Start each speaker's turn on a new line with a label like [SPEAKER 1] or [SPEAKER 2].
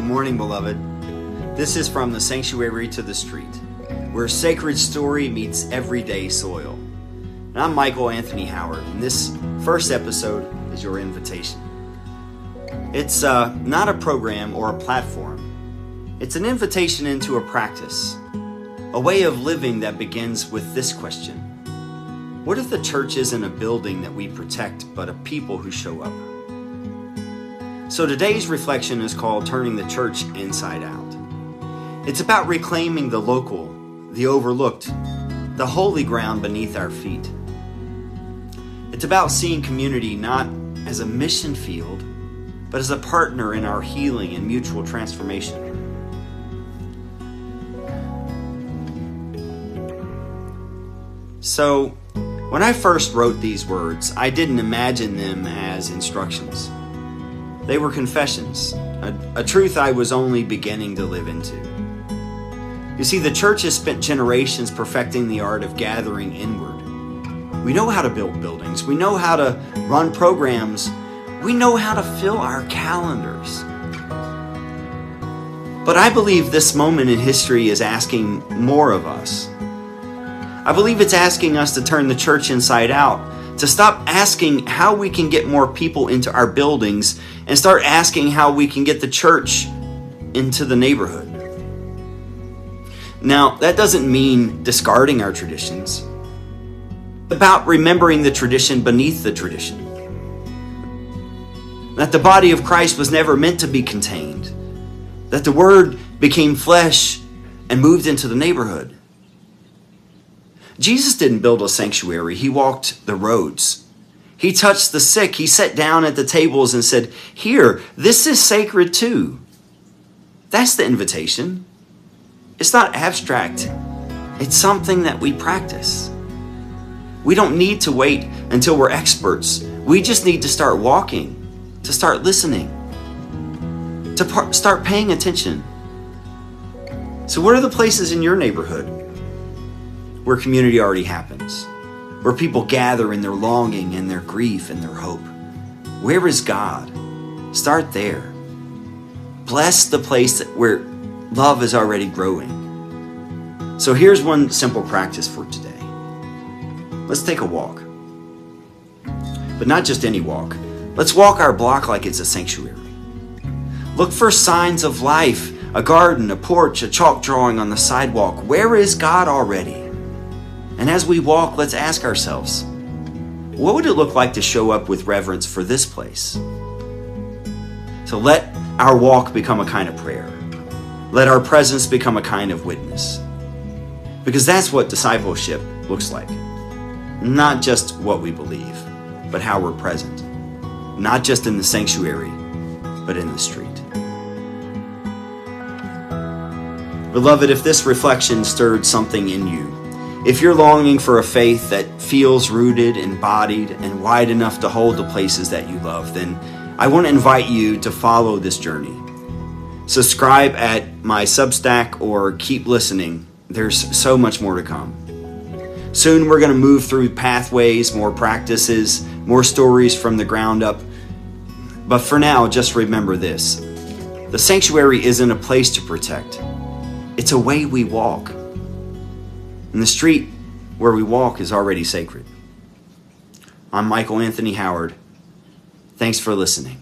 [SPEAKER 1] Good morning, beloved. This is From the Sanctuary to the Street, where sacred story meets everyday soil. And I'm Michael Anthony Howard, and this first episode is your invitation. It's not a program or a platform. It's an invitation into a practice, a way of living that begins with this question. What if the church isn't a building that we protect, but a people who show up? So today's reflection is called Turning the Church Inside Out. It's about reclaiming the local, the overlooked, the holy ground beneath our feet. It's about seeing community not as a mission field, but as a partner in our healing and mutual transformation. So, when I first wrote these words, I didn't imagine them as instructions. They were confessions, a truth I was only beginning to live into. You see, the church has spent generations perfecting the art of gathering inward. We know how to build buildings. We know how to run programs. We know how to fill our calendars. But I believe this moment in history is asking more of us. I believe it's asking us to turn the church inside out, to stop asking how we can get more people into our buildings and start asking how we can get the church into the neighborhood. Now, that doesn't mean discarding our traditions. It's about remembering the tradition beneath the tradition. That the body of Christ was never meant to be contained. That the Word became flesh and moved into the neighborhood. Jesus didn't build a sanctuary. He walked the roads. He touched the sick. He sat down at the tables and said, "Here, this is sacred too." That's the invitation. It's not abstract. It's something that we practice. We don't need to wait until we're experts. We just need to start walking, to start listening, to start paying attention. So what are the places in your neighborhood where community already happens? Where people gather in their longing and their grief and their hope? Where is God? Start there. Bless the place where love is already growing. So here's one simple practice for today. Let's take a walk. But not just any walk. Let's walk our block like it's a sanctuary. Look for signs of life, a garden, a porch, a chalk drawing on the sidewalk. Where is God already? And as we walk, let's ask ourselves, what would it look like to show up with reverence for this place? So let our walk become a kind of prayer. Let our presence become a kind of witness. Because that's what discipleship looks like. Not just what we believe, but how we're present. Not just in the sanctuary, but in the street. Beloved, if this reflection stirred something in you, if you're longing for a faith that feels rooted, embodied, and wide enough to hold the places that you love, then I want to invite you to follow this journey. Subscribe at my Substack or keep listening. There's so much more to come. Soon we're going to move through pathways, more practices, more stories from the ground up. But for now, just remember this. The sanctuary isn't a place to protect. It's a way we walk. And the street where we walk is already sacred. I'm Michael Anthony Howard. Thanks for listening.